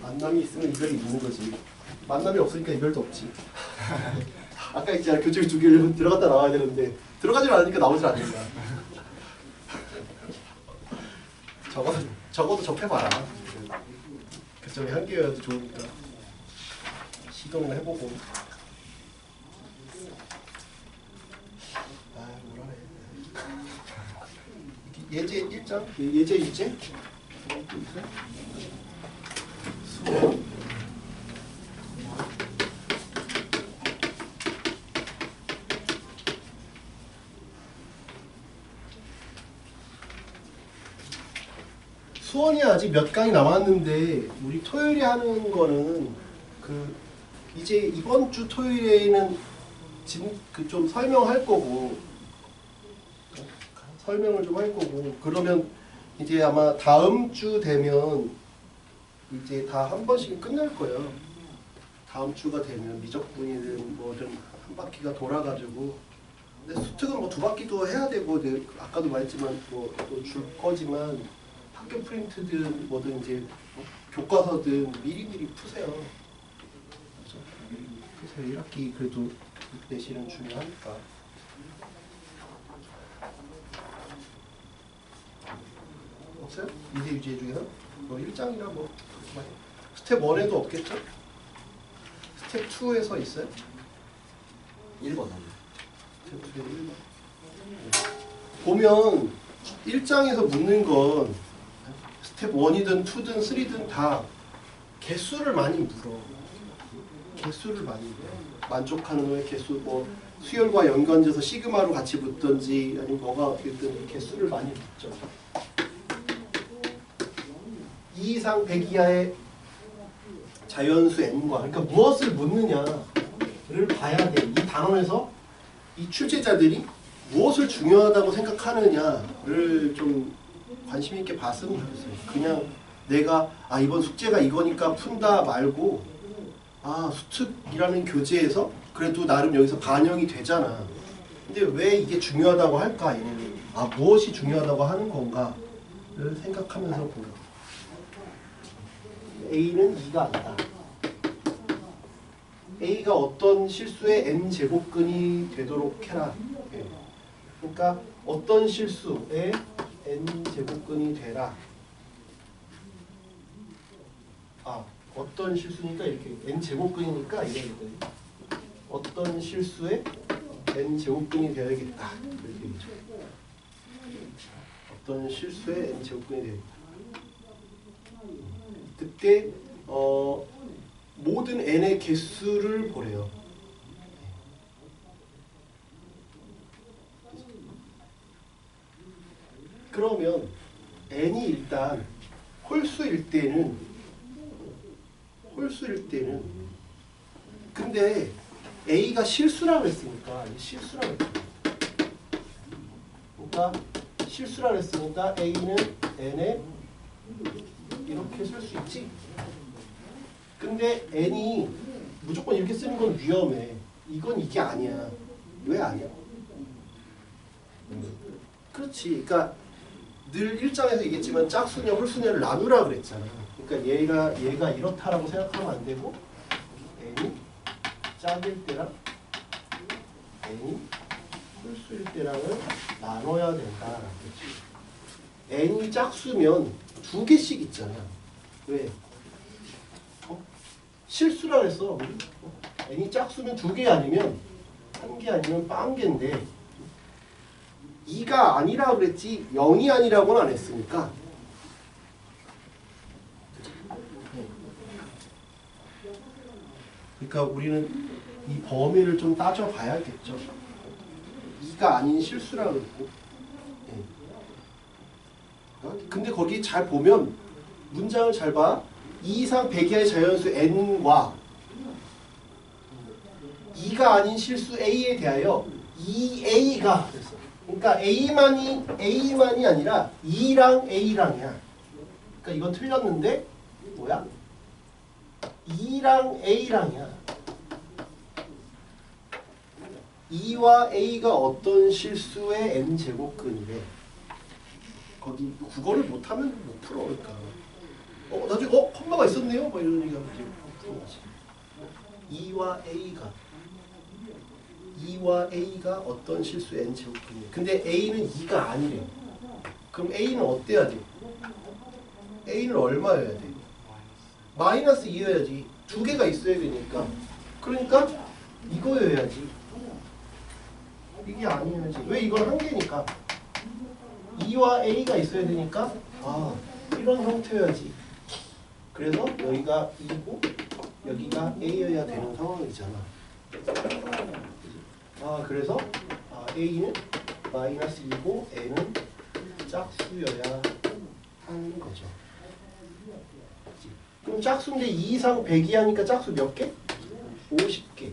만남이 있으면 이별이 있는 거지. 만남이 없으니까 이별도 없지. 아까 있잖아, 교재 두 개를 들어갔다 나와야 되는데 들어가질 않으니까 나오질 않는다. 적어도 접해봐라. 교정이 한 개여도 좋으니까 시도는 해보고. 아, 뭐라 해. 예제 1장? 예제 유제? 수어. 수원이 아직 몇 강이 남았는데 우리 토요일에 하는 거는 이제 이번 주 토요일에는 좀 설명할 거고 설명을 좀 할 거고 그러면 이제 아마 다음 주 되면 이제 다 한 번씩 끝날 거예요. 다음 주가 되면 미적분이든 뭐든 한 바퀴가 돌아가지고 근데 수특은 뭐 두 바퀴도 해야 되고 이제 아까도 말했지만 뭐 또 줄 거지만 학교 프린트든 뭐든 이제 교과서든 미리미리 푸세요. 그렇죠? 푸세요. 1학기 그래도 내실은 중요하니까. 없어요? 이제 유지해 중에서? 뭐 1장이나 뭐 스텝 1에도 없겠죠? 스텝 2에서 있어요? 1번 스텝 2에 1번. 보면 1장에서 묻는 건 스텝 1이든 2든 3든 다 개수를 많이 물어. 개수를 많이 물어. 만족하는 놈의 개수, 뭐 수열과 연관져서 시그마로 같이 붙든지 아니면 뭐가 됐든 개수를 많이 묻죠. 2 이상 100 이하의 자연수 n과 그러니까 무엇을 묻느냐를 봐야 돼. 이 단원에서 이 출제자들이 무엇을 중요하다고 생각하느냐를 좀 관심 있게 봤으면 좋겠어요. 그냥 내가 이번 숙제가 이거니까 푼다 말고 수특이라는 교재에서 그래도 나름 여기서 반영이 되잖아. 근데 왜 이게 중요하다고 할까? 얘네는 무엇이 중요하다고 하는 건가를 생각하면서 보여. A는 2가 아니다. A가 어떤 실수의 n제곱근이 되도록 해라. 그러니까 어떤 실수의 n제곱근이 되라. 어떤 실수니까 이렇게 n제곱근이니까 이렇게 어떤 실수의 n제곱근이 되어야겠다. 이렇게 되죠. 어떤 실수의 n제곱근이 되어야겠다. 그때 모든 n의 개수를 보래요. 그러면 n이 일단 홀수일 때는 근데 a가 실수라고 했으니까 실수라고 했어요. 그러니까 실수라고 했으니까 a는 n에 이렇게 쓸 수 있지. 근데 n이 무조건 이렇게 쓰는 건 위험해. 이건 이게 아니야. 왜 아니야? 그렇지. 그러니까 늘 1장에서 얘기했지만 짝수냐 홀수냐를 나누라 그랬잖아. 그러니까 얘가 이렇다라고 생각하면 안 되고 n이 짝일 때랑 n이 홀수일 때랑을 나눠야 된다라는 거지. n이 짝수면 2개씩 있잖아. 왜? 실수라 그랬어. n이 짝수면 2개 아니면 1개 아니면 빵개인데 2가 아니라 그랬지 0이 아니라고는 안 했으니까 그러니까 우리는 이 범위를 좀 따져봐야겠죠. 2가 아닌 실수라 그랬고 근데 거기 잘 보면 문장을 잘 봐. 2 이상 100 이하의 자연수 n과 2가 아닌 실수 a에 대하여 2a가 됐어. 그러니까 a만이 아니라 2랑 a랑이야. 그러니까 이건 틀렸는데 뭐야? 2랑 a랑이야. 2와 a가 어떤 실수의 n제곱근이래. 거기 국어를 못하면 못 풀어. 그러니까 나중에 컴마가 이거가 있었네요. 뭐 이런 얘기가 이제 푸는 거지. 2와 A가 어떤 실수 n 제곱분이에요. 근데 A는 2가 아니래. 그럼 A는 어때야 돼? A는 얼마여야 돼? 마이너스 2여야지. 두 개가 있어야 되니까. 그러니까 이거여야지. 이게 아니어야지. 왜 이건 한 개니까. 2와 A가 있어야 되니까 이런 형태여야지. 그래서 여기가 2고 여기가 A여야 되는 상황이잖아. 그래서 A는 마이너스 2고 N은 짝수여야 하는 거죠. 그럼 짝수인데 2 이상 100이 하니까 짝수 몇 개? 50개.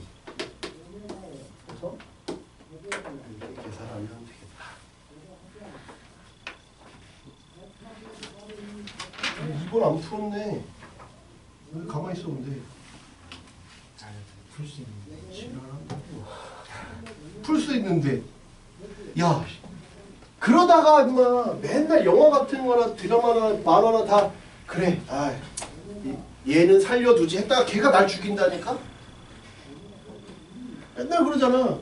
그래서 이렇게 계산하면 되겠다. 2번 안 풀었네. 왜 가만히 있어 근데. 풀 수 있는데. 풀 수 있는데. 야, 그러다가 인마 맨날 영화 같은 거나 드라마나 만화나 다 그래. 얘는 살려두지 했다가 걔가 날 죽인다니까? 맨날 그러잖아.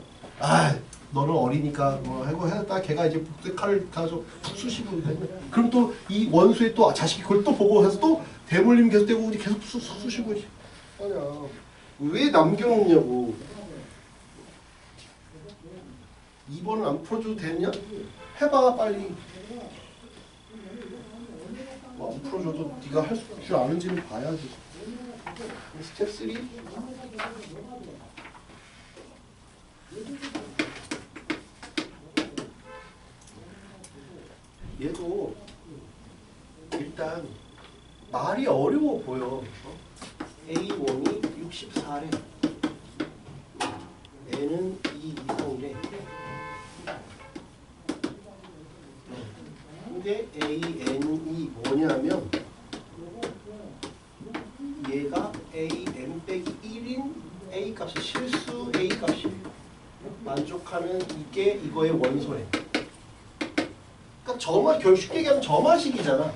너는 어리니까 뭐 하고 했다가 걔가 이제 칼을 가서 푹 쑤시고 그럼 또 이 원수의 또 자식이 그걸 또 보고 해서 또 대물림 계속 되고 계속 쑤시고 아니야. 왜 남겨놓냐고. 2번은 안 풀어줘도 되냐? 해봐 빨리. 안 풀어줘도 네가 할 줄 아는지는 봐야지. 스텝 3. 얘도 일단 말이 어려워 보여. A1이 64래. N은 2 이상이래. 근데 AN이 뭐냐면 얘가 AN 빼기 1인 A 값이 실수 A 값이 만족하는 이게 이거의 원소래. 그러니까 점화 쉽게 얘기하면 점화식이잖아.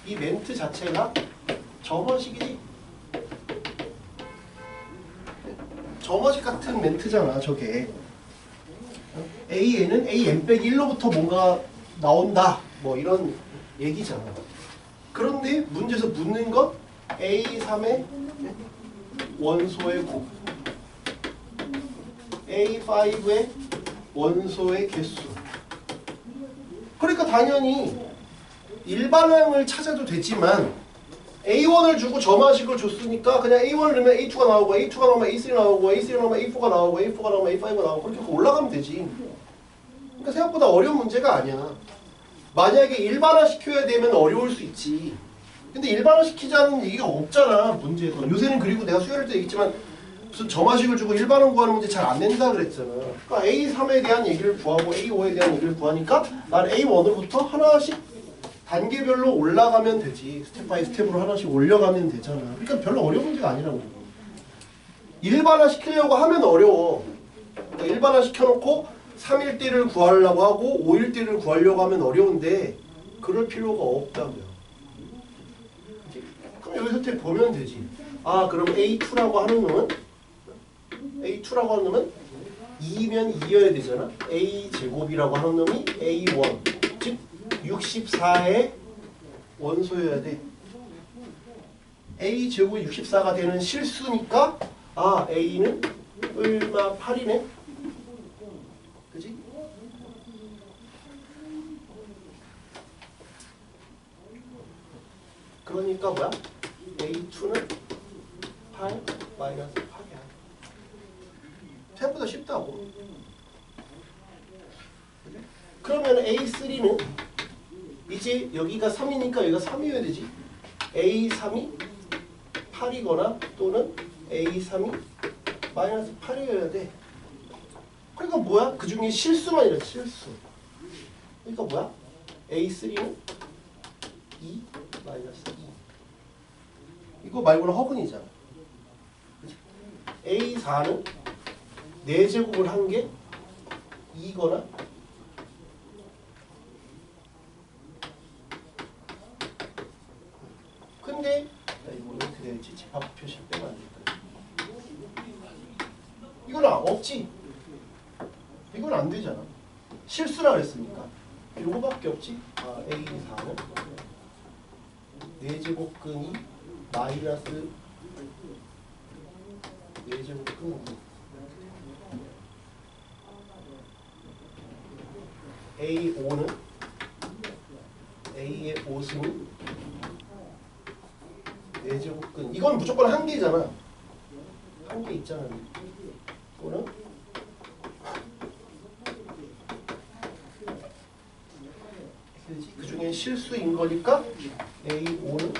이 멘트 자체가 점화식이지. 점화식 같은 멘트잖아 저게. AN은 AN 빼기 1로부터 뭔가 나온다 뭐 이런 얘기잖아. 그런데 문제에서 묻는 건 A3의 원소의 곱, A5의 원소의 개수. 그러니까 당연히 일반항을 찾아도 되지만 A1을 주고 점화식을 줬으니까 그냥 A1을 넣으면 A2가 나오고 A2가 나오면 A3 나오고 A3가 나오면 A4가 나오고 A4가 나오면 A5가 나오고 그렇게 올라가면 되지. 그러니까 생각보다 어려운 문제가 아니야. 만약에 일반화 시켜야 되면 어려울 수 있지. 근데 일반화 시키자는 얘기가 없잖아 문제에서. 요새는 그리고 내가 수요일 때 얘기했지만 무슨 점화식을 주고 일반항 구하는 문제 잘 안 낸다 그랬잖아. 그러니까 A3에 대한 얘기를 구하고 A5에 대한 얘기를 구하니까 난 A1으로부터 하나씩 단계별로 올라가면 되지. 스텝 바이 스텝으로 하나씩 올려가면 되잖아. 그러니까 별로 어려운 문제가 아니라고. 일반화 시키려고 하면 어려워. 그러니까 일반화 시켜놓고 3일대를 구하려고 하고 5일대를 구하려고 하면 어려운데 그럴 필요가 없다고요. 그럼 여기서 보면 되지. 그럼 A2라고 하는 놈은 2면 2여야 되잖아. A제곱이라고 하는 놈이 A1 즉 64의 원소여야 돼. A제곱이 64가 되는 실수니까 A는 얼마 8이네. 그지? 그러니까 뭐야? A2는 8 마이너스 8이야. 생각보다 쉽다고. 그래? 그러면 A3는 이제 여기가 3이니까 여기가 3이어야 되지. A3이 8이거나 또는 A3이 마이너스 8이어야 돼. 그러니까 뭐야? 그 중에 실수만 이래. 실수. 그러니까 뭐야? A3는 2 마이너스 2. 이거 말고는 허근이잖아. 그치? A4는 4제곱을 한 게 2거나 근데 이거는 그대로 있지. 집합 표시 빼면 안 될까? 이건 없지. 이건 안 되잖아. 실수라 그랬으니까. 요거밖에 없지. A4는 4제곱근이 마이너스 4제곱근 A5는 A의 5승 4제곱근 이건 무조건 한 개잖아. 한 개 있잖아. 이거는 그 중에 실수인 거니까 A5는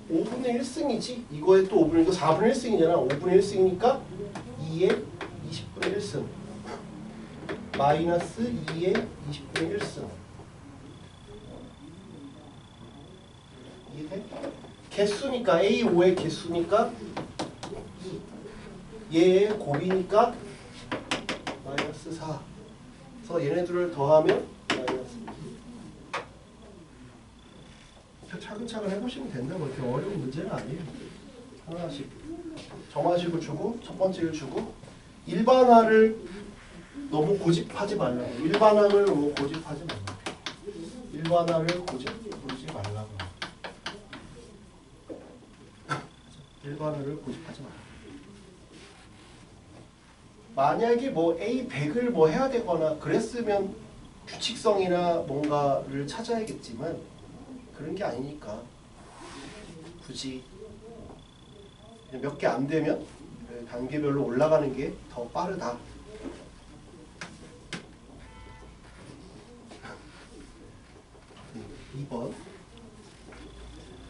5분의 1승이지. 이거에 또 5분의 1, 이거 4분의 1승이잖아. 5분의 1승이니까 2의 20분의 1승 마이너스 2의 20분의 1승. 이해돼? 개수니까 A5의 개수니까 2. 얘의 곱이니까 마이너스 4. 그래서 얘네들을 더하면 마이너스 2. 차근차근 해보시면 된다고. 이렇게 어려운 문제는 아니에요. 하나씩 정화식을 주고 첫 번째를 주고 일반화를 너무 고집하지 말라고. 일반화를 너무 고집하지 말라고. 일반화를 고집하지 말라고. 일반화를 고집하지 말라고. 만약에 뭐 A100을 뭐 해야 되거나 그랬으면 규칙성이나 뭔가를 찾아야겠지만 그런 게 아니니까 굳이 몇 개 안 되면 단계별로 올라가는 게 더 빠르다. 네, 2번.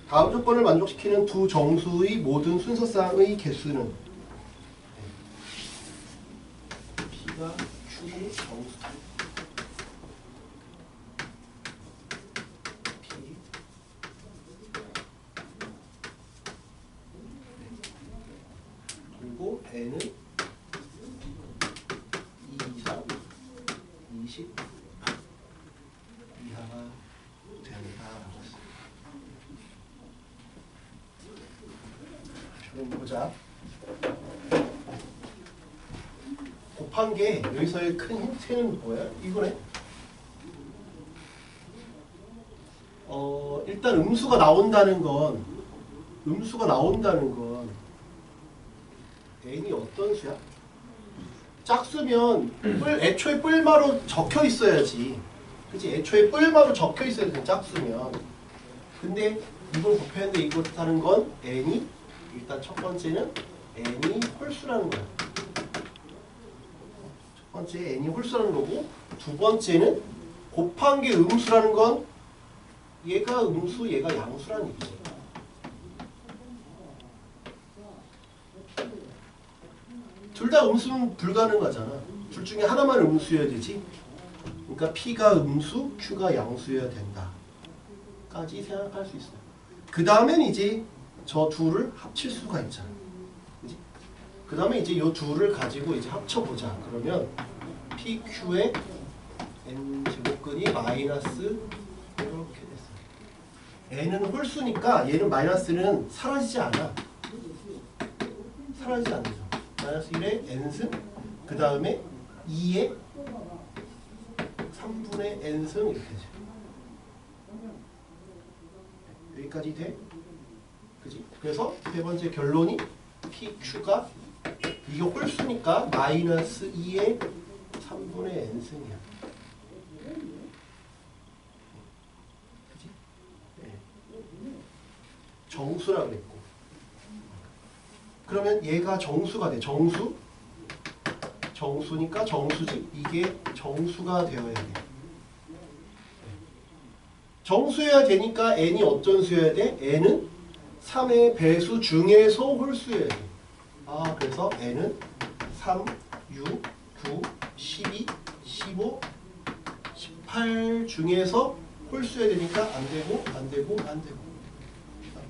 다음 조건을 만족시키는 두 정수의 모든 순서쌍의 개수는 P가 Q의 정수다. P 그리고 N은 2, 3, 20 이하가 된다. 그럼 보자. 곱한 게 여기서의 큰 힌트는 뭐야? 이거네. 일단 음수가 나온다는 건 n이 어떤 수야? 짝수면 애초에 뿔마로 적혀 있어야지. 그치? 애초에 뿔마로 적혀 있어야 돼. 짝수면. 근데 이걸 곱했는데 이걸 뜻하는 건 n이 일단 첫 번째는 n이 홀수라는 거야. 첫 번째 n이 홀수라는 거고 두 번째는 곱한 게 음수라는 건 얘가 음수 얘가 양수라는 얘기지. 둘 다 음수는 불가능하잖아. 둘 중에 하나만 음수여야 되지. 그러니까 P가 음수, Q가 양수여야 된다. 까지 생각할 수 있어요. 그 다음엔 이제 저 둘을 합칠 수가 있잖아. 그지? 그 다음에 이제 이 둘을 가지고 이제 합쳐보자. 그러면 PQ의 N제곱근이 마이너스 이렇게 됐어요. N은 홀수니까 얘는 마이너스는 사라지지 않아. 사라지지 않죠. 마이너스 1의 n승 그 다음에 2의 3분의 n승 이렇게 되죠. 여기까지 돼? 그지? 그래서 세 번째 결론이 PQ가 이게 홀수니까 마이너스 2의 3분의 n승이야. 그지? 네. 정수라 그랬고 그러면 얘가 정수가 돼. 정수니까 정수지. 이게 정수가 되어야 돼. 정수여야 되니까 n이 어떤 수여야 돼? n은 3의 배수 중에서 홀수여야 돼. 그래서 n은 3, 6, 9, 12, 15, 18 중에서 홀수여야 되니까 안 되고 안 되고 안 되고.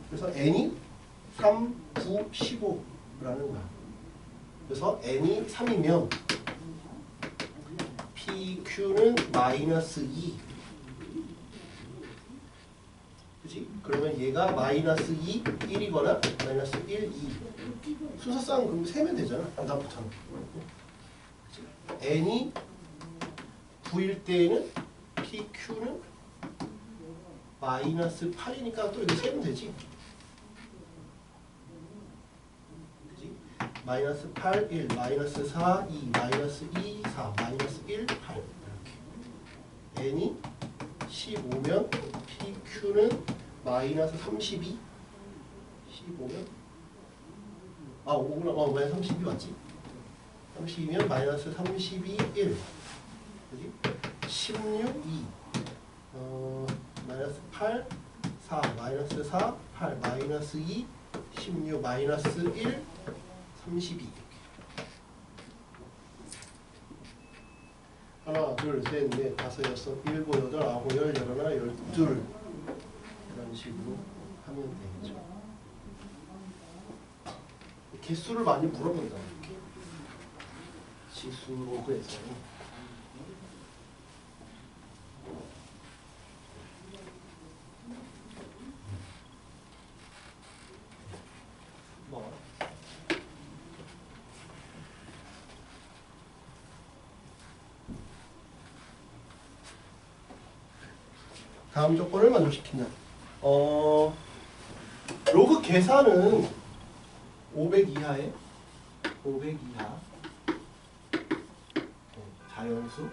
그래서 n이 3, 9, 15라는 거야. 그래서 n이 3이면 PQ는 마이너스 2 그치? 그러면 얘가 마이너스 2, 1이거나 마이너스 1, 2 순서상 그럼 세면 되잖아. 그다음부터는 n이 9일 때에는 PQ는 마이너스 8이니까 또 이렇게 세면 되지. 그치? 마이너스 8, 1, 마이너스 4, 2, 마이너스 2, 4, 마이너스 1, 8 이렇게 n이 15면 PQ는 마이너스 32 15면 아 5구나 왜 32 맞지? 32면 마이너스 32 1 그지? 16 2 마이너스 8 4 마이너스 4 8 마이너스 2 16 마이너스 1 32 하나 둘셋넷 다섯 여섯 일곱 여덟 아홉 열 열하나 열둘 이런 식으로 하면 되겠죠. 개수를 많이 물어본다. 이렇게 지수로 해서 뭐 다음 조건을 만족시킨다. 로그 계산은 500 이하에 500 이하 자연수.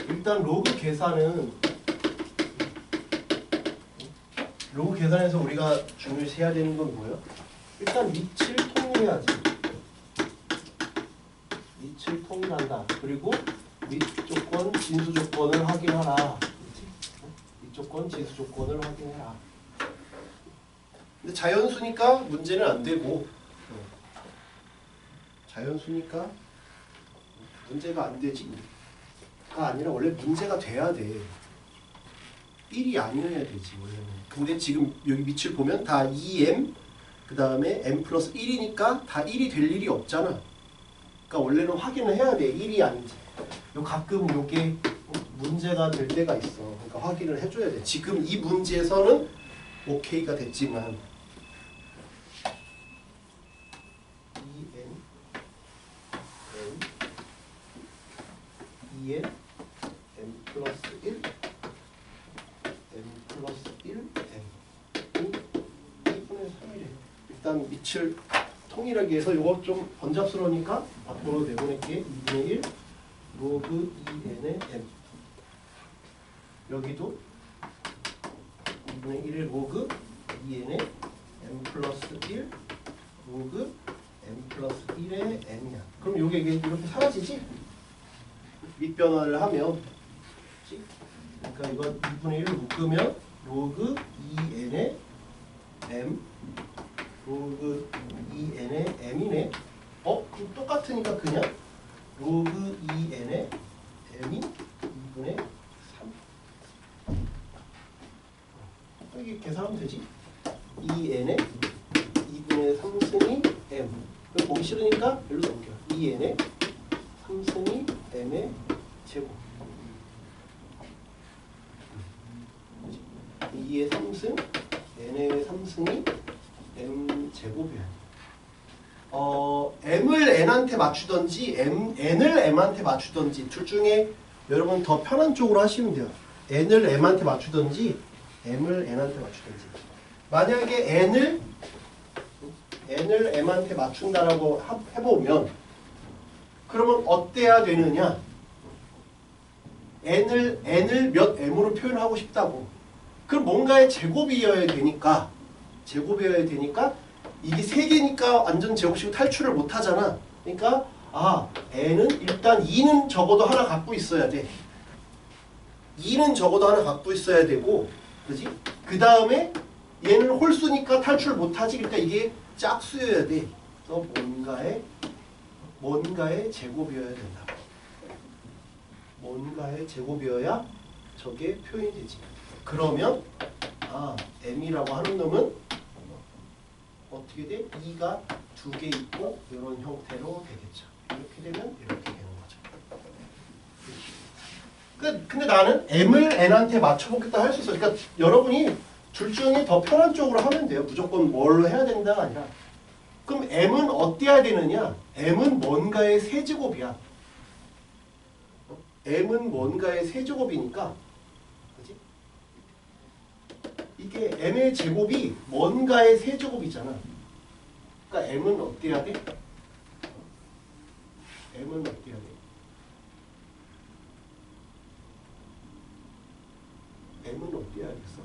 일단 로그 계산은 로그 계산에서 우리가 중요시 해야 되는 건 뭐예요? 일단 밑을 통일해야지. 밑을 통일한다. 그리고 밑 조건, 진수 조건을 확인하라. 밑 조건, 진수 조건을 확인해라. 근데 자연수니까 문제는 안 되고 자연수니까 문제가 안 되지. 가 아니라 원래 문제가 돼야 돼. 1이 아니어야 되지 원래는. 근데 지금 여기 밑을 보면 다 2m 그 다음에 m 플러스 1이니까 다 1이 될 일이 없잖아. 그러니까 원래는 확인을 해야 돼. 1이 아닌지. 요 가끔 요게 문제가 될 때가 있어. 그러니까 확인을 해줘야 돼. 지금 이 문제에서는 오케이가 됐지만 2n, n, 2n, m 플러스 1, m 플러스 1, m 2분의 3이래. 일단 밑을 통일하기 위해서 이거 좀 번잡스러우니까 앞으로 내보낼게. 2분의 1 로그 2n의 m. 여기도 2분의 1 로그 2n의 m 플러스 1 로그 m 플러스 1의 m이야. 그럼 요게 이렇게 사라지지? 밑변화를 하면 그러니까 이거 2분의 1을 묶으면 로그 2n의 m 로그 2n의 m이네. 그럼 똑같으니까 그냥 로그 2n의 m이 2분의 3. 이게 계산하면 되지. 2n의 2분의 3승이 m. 그럼 보기 싫으니까 여기로 넘겨. 2n의 3승이 m의 제곱. 2의 3승, n의 3승이 m 제곱이야. m을 n한테 맞추던지 n을 m한테 맞추던지 둘 중에 여러분 더 편한 쪽으로 하시면 돼요. n을 m한테 맞추던지 m을 n한테 맞추던지. 만약에 n을 m한테 맞춘다라고 해보면 그러면 어때야 되느냐? n을 몇 m으로 표현하고 싶다고. 그럼 뭔가의 제곱이어야 되니까 이게 3개니까 완전 제곱식으로 탈출을 못 하잖아. 그러니까 n은 일단 2는 적어도 하나 갖고 있어야 돼. 2는 적어도 하나 갖고 있어야 되고, 그지? 그 다음에 얘는 홀수니까 탈출을 못 하지. 그러니까 이게 짝수여야 돼. 그래서 뭔가의 제곱이어야 된다. 뭔가의 제곱이어야 저게 표현이 되지. 그러면 m이라고 하는 놈은 어떻게 돼? 2가 2개 있고 이런 형태로 되겠죠. 이렇게 되면 이렇게 되는 거죠. 근데 나는 m을 n한테 맞춰보겠다 할 수 있어. 그러니까 여러분이 둘 중에 더 편한 쪽으로 하면 돼요. 무조건 뭘로 해야 된다가 아니라. 그럼 m은 어때야 되느냐? m은 뭔가의 세제곱이야. m은 뭔가의 세제곱이니까, 그지? 이게 m의 제곱이 뭔가의 세제곱이잖아. 그러니까 m은 어때야 돼? m은 어때야 돼? m은 어때야 되겠어?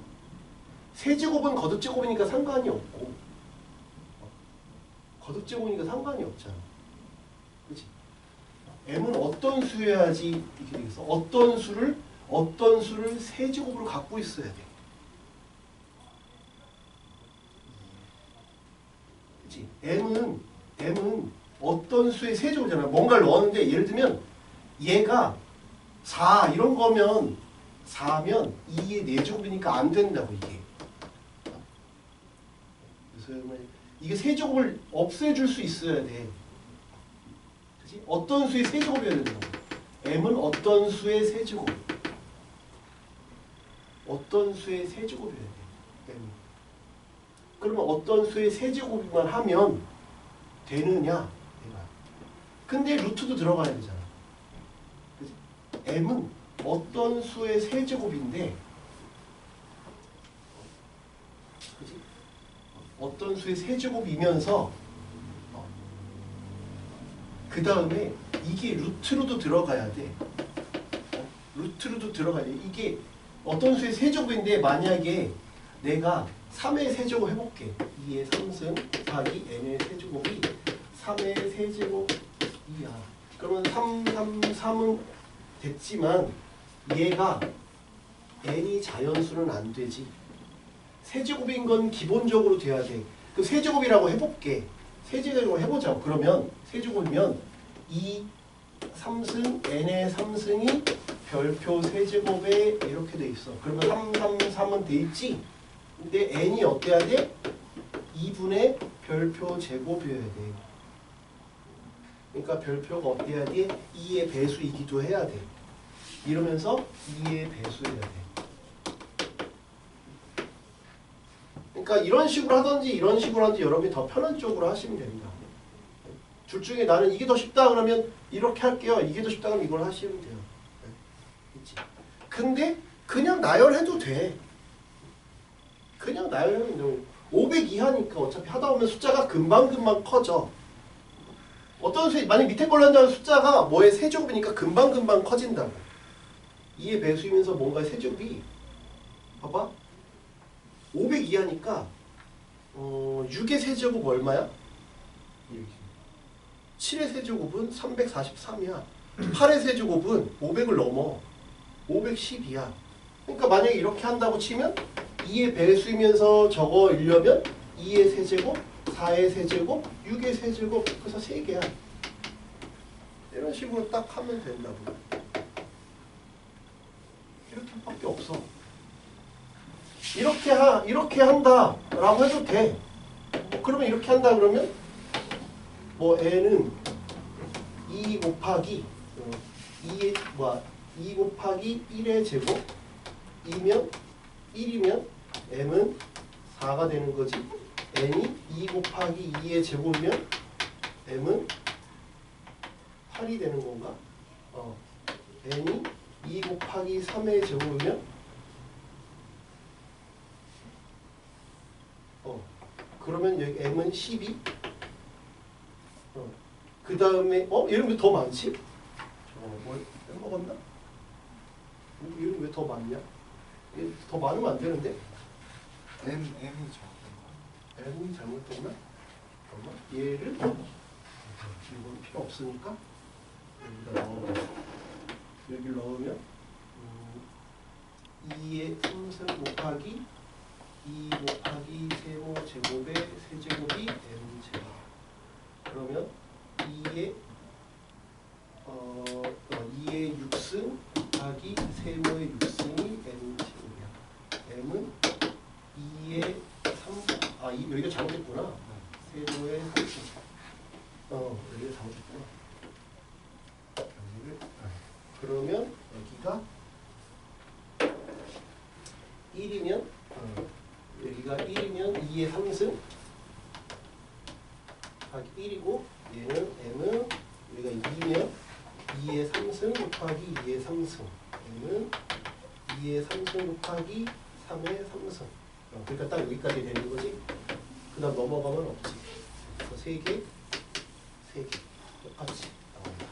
세제곱은 거듭제곱이니까 상관이 없고, 거듭제곱이니까 상관이 없잖아. 그치? m은 어떤 수여야지 이렇게 되겠어? 어떤 수를 세제곱으로 갖고 있어야 돼. 그치? m은 어떤 수의 세제곱이잖아. 뭔가를 넣었는데 예를 들면 얘가 4 이런 거면 4면 2의 4제곱이니까 안 된다고 이게. 그래서 이게 세제곱을 없애줄 수 있어야 돼. 그치? 어떤 수의 세제곱이어야 된다고. m은 어떤 수의 세제곱. 어떤 수의 세제곱이어야 돼. m. 그러면 어떤 수의 세제곱만 하면 되느냐? 근데 루트도 들어가야 되잖아. 그치? m은 어떤 수의 세제곱인데, 그치? 어떤 수의 세제곱이면서 그 다음에 이게 루트로도 들어가야 돼. 루트로도 들어가야 돼. 이게 어떤 수의 세제곱인데 만약에 내가 3의 세제곱 해볼게. 2의 3승 곱하기 n의 세제곱이 3의 세제곱이야. 그러면 3은 됐지만 얘가 n이 자연수는 안 되지. 세제곱인 건 기본적으로 돼야 돼. 그 세제곱이라고 해볼게. 세제곱으로 해보자고. 그러면 세제곱이면 2, 3승, n의 3승이 별표 세제곱에 이렇게 돼 있어. 그러면 3은 돼 있지? 근데 n이 어때야 돼? 2분의 별표 제곱이어야 돼. 그러니까 별표가 어때야 돼? 2의 배수이기도 해야 돼. 이러면서 2의 배수해야 돼. 그러니까 이런 식으로 하든지 이런 식으로 하든지 여러분이 더 편한 쪽으로 하시면 됩니다. 둘 중에 나는 이게 더 쉽다 그러면 이렇게 할게요. 이게 더 쉽다 그러면 이걸 하시면 돼요. 그치? 근데 그냥 나열해도 돼. 그냥 나열하면 돼요. 500 이하니까 어차피 하다 보면 숫자가 금방금방 커져. 어떤 수 만약 밑에 걸로 한다는 숫자가 뭐의 세제곱이니까 금방금방 커진다고. 2의 배수이면서 뭔가 세제곱이 봐봐. 500 이하니까 6의 세제곱 얼마야? 7의 세제곱은 343이야. 8의 세제곱은 500을 넘어. 510이야. 그러니까 만약에 이렇게 한다고 치면 2의 배수이면서 저거 일려면 2의 세제곱, 4의 세제곱, 6의 세제곱 그래서 3개야. 이런 식으로 딱 하면 된다고. 이렇게밖에 없어. 이렇게 한다라고 해도 돼. 그러면 이렇게 한다 그러면 뭐 n은 2 곱하기 2 곱하기 1의 제곱이면 1이면 m은 4가 되는 거지. n이 2 곱하기 2의 제곱이면 m은 8이 되는 건가? n이 2 곱하기 3의 제곱이면 그러면 여기 m은 12. 그 다음에 얘는 왜 더 많지? 뭘 빼먹었나? 얘는 왜 더 많냐? 얘 더 많으면 안 되는데? M이 적은 m이 잘못됐나? 잠깐만. 얘를 이건 필요 없으니까 여기를 넣으면 2의 3승 곱하기 2 곱하기 세모 제곱의 세제곱이 n 제곱. 그러면 2의 6승 곱하기 세모의 6승이 n 제곱이야. m은 2의 3, 여기가 잘못됐구나. 세모의 3승. 여기가 잘못됐구나. 그러면 여기가 1이면 여기가 1이면 2의 3승 곱하기 1이고 얘는 m은 여기가 2면 2의 3승 곱하기 2의 3승 얘는 2의 3승 곱하기 3의 3승 그러니까 딱 여기까지 되는 거지. 그 다음 넘어가면 없지. 그래서 3개 3개 똑같이 나온다.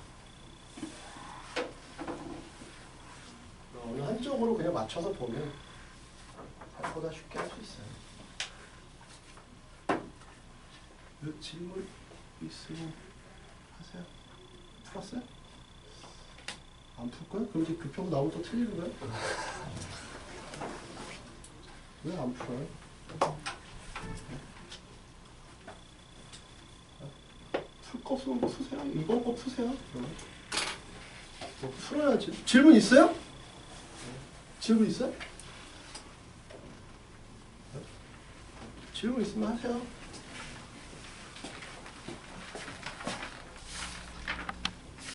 어느 한쪽으로 그냥 맞춰서 보면 생각보다 쉽게 할 수 있어요. 그 질문 있으면 하세요. 풀었어요? 안 풀 거야? 그럼 이제 급표가 나오면 또 틀리는 거야? 왜 안 풀어요? 풀 거 없으면 뭐 푸세요. 이번 거 푸세요. 그러면. 뭐 풀어야지. 질문 있어요? 질문 있어요? 질문 있으면 하세요.